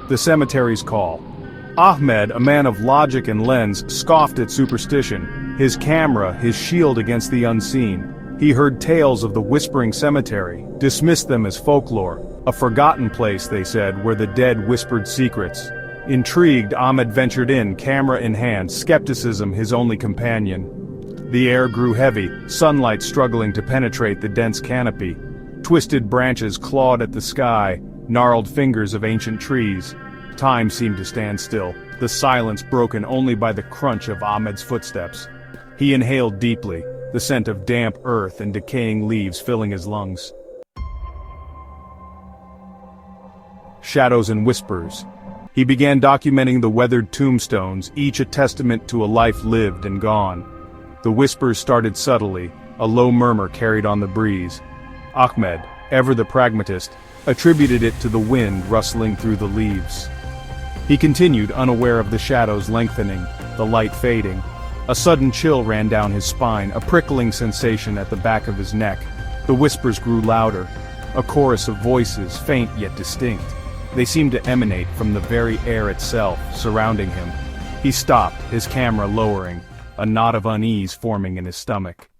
The cemetery's call. Ahmed, a man of logic and lens, scoffed at superstition, his camera, his shield against the unseen. He heard tales of the whispering cemetery, dismissed them as folklore, a forgotten place, they said, where the dead whispered secrets. Intrigued, Ahmed ventured in, camera in hand, skepticism his only companion. The air grew heavy, sunlight struggling to penetrate the dense canopy. Twisted branches clawed at the sky, gnarled fingers of ancient trees. Time seemed to stand still, the silence broken only by the crunch of Ahmed's footsteps. He inhaled deeply, the scent of damp earth and decaying leaves filling his lungs. Shadows and whispers. He began documenting the weathered tombstones, each a testament to a life lived and gone. The whispers started subtly, a low murmur carried on the breeze. Ahmed, ever the pragmatist, attributed it to the wind rustling through the leaves. He continued, unaware of the shadows lengthening, the light fading. A sudden chill ran down his spine, a prickling sensation at the back of his neck. The whispers grew louder, a chorus of voices, faint yet distinct. They seemed to emanate from the very air itself, surrounding him. He stopped, his camera lowering, a knot of unease forming in his stomach.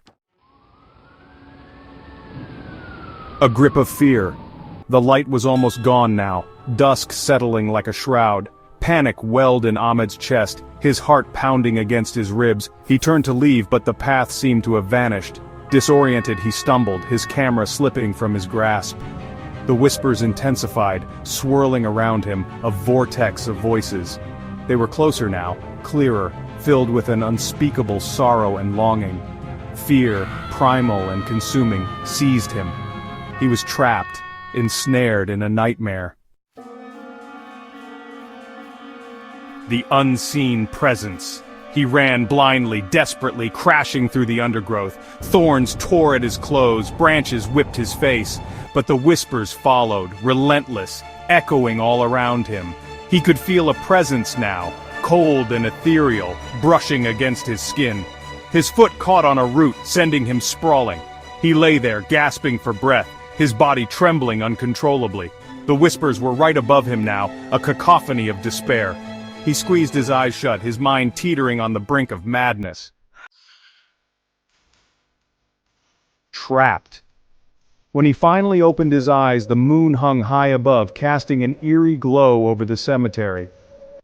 A grip of fear. The light was almost gone now, dusk settling like a shroud. Panic welled in Ahmed's chest, his heart pounding against his ribs. He turned to leave, but the path seemed to have vanished. Disoriented, he stumbled, his camera slipping from his grasp. The whispers intensified, swirling around him, a vortex of voices. They were closer now, clearer, filled with an unspeakable sorrow and longing. Fear, primal and consuming, seized him. He was trapped, ensnared in a nightmare. The unseen presence. He ran blindly, desperately, crashing through the undergrowth. Thorns tore at his clothes, branches whipped his face. But the whispers followed, relentless, echoing all around him. He could feel a presence now, cold and ethereal, brushing against his skin. His foot caught on a root, sending him sprawling. He lay there, gasping for breath, his body trembling uncontrollably. The whispers were right above him now, a cacophony of despair. He squeezed his eyes shut, his mind teetering on the brink of madness. Trapped. When he finally opened his eyes, the moon hung high above, casting an eerie glow over the cemetery.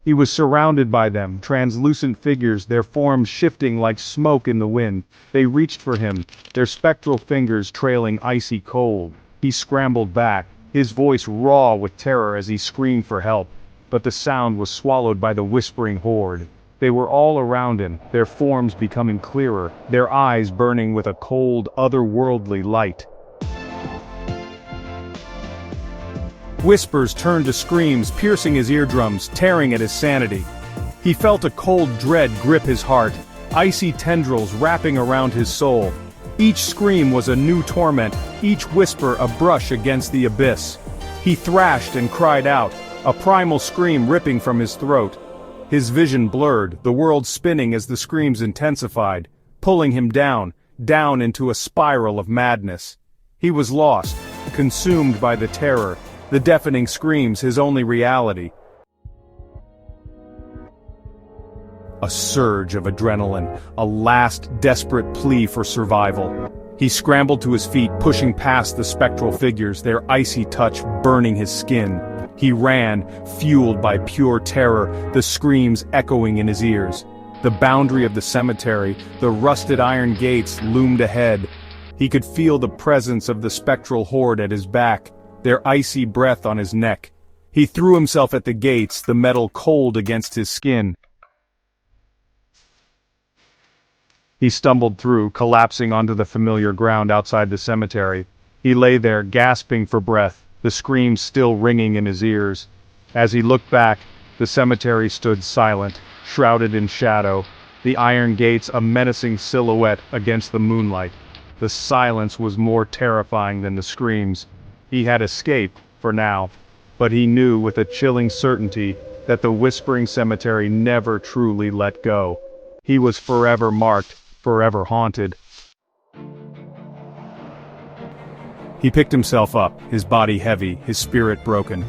He was surrounded by them, translucent figures, their forms shifting like smoke in the wind. They reached for him, their spectral fingers trailing icy cold. He scrambled back, his voice raw with terror as he screamed for help. But the sound was swallowed by the whispering horde. They were all around him, their forms becoming clearer, their eyes burning with a cold, otherworldly light. Whispers turned to screams, piercing his eardrums, tearing at his sanity. He felt a cold dread grip his heart, icy tendrils wrapping around his soul. Each scream was a new torment, each whisper a brush against the abyss. He thrashed and cried out, a primal scream ripping from his throat. His vision blurred, the world spinning as the screams intensified, pulling him down into a spiral of madness. He was lost, consumed by the terror, the deafening screams his only reality. A surge of adrenaline, a last desperate plea for survival. He scrambled to his feet, pushing past the spectral figures, their icy touch burning his skin. He ran, fueled by pure terror, the screams echoing in his ears. The boundary of the cemetery, the rusted iron gates loomed ahead. He could feel the presence of the spectral horde at his back, their icy breath on his neck. He threw himself at the gates, the metal cold against his skin. He stumbled through, collapsing onto the familiar ground outside the cemetery. He lay there, gasping for breath, the screams still ringing in his ears. As he looked back, the cemetery stood silent, shrouded in shadow, the iron gates a menacing silhouette against the moonlight. The silence was more terrifying than the screams. He had escaped, for now, but he knew with a chilling certainty that the whispering cemetery never truly let go. He was forever marked, forever haunted. He picked himself up, his body heavy, his spirit broken.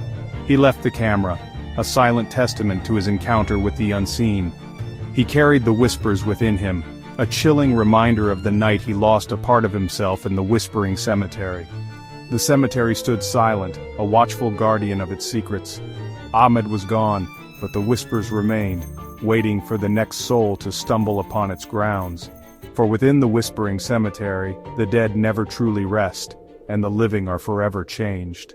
He left the camera, a silent testament to his encounter with the unseen. He carried the whispers within him, a chilling reminder of the night he lost a part of himself in the whispering cemetery. The cemetery stood silent, a watchful guardian of its secrets. Ahmed was gone, but the whispers remained, waiting for the next soul to stumble upon its grounds. For within the whispering cemetery, the dead never truly rest, and the living are forever changed.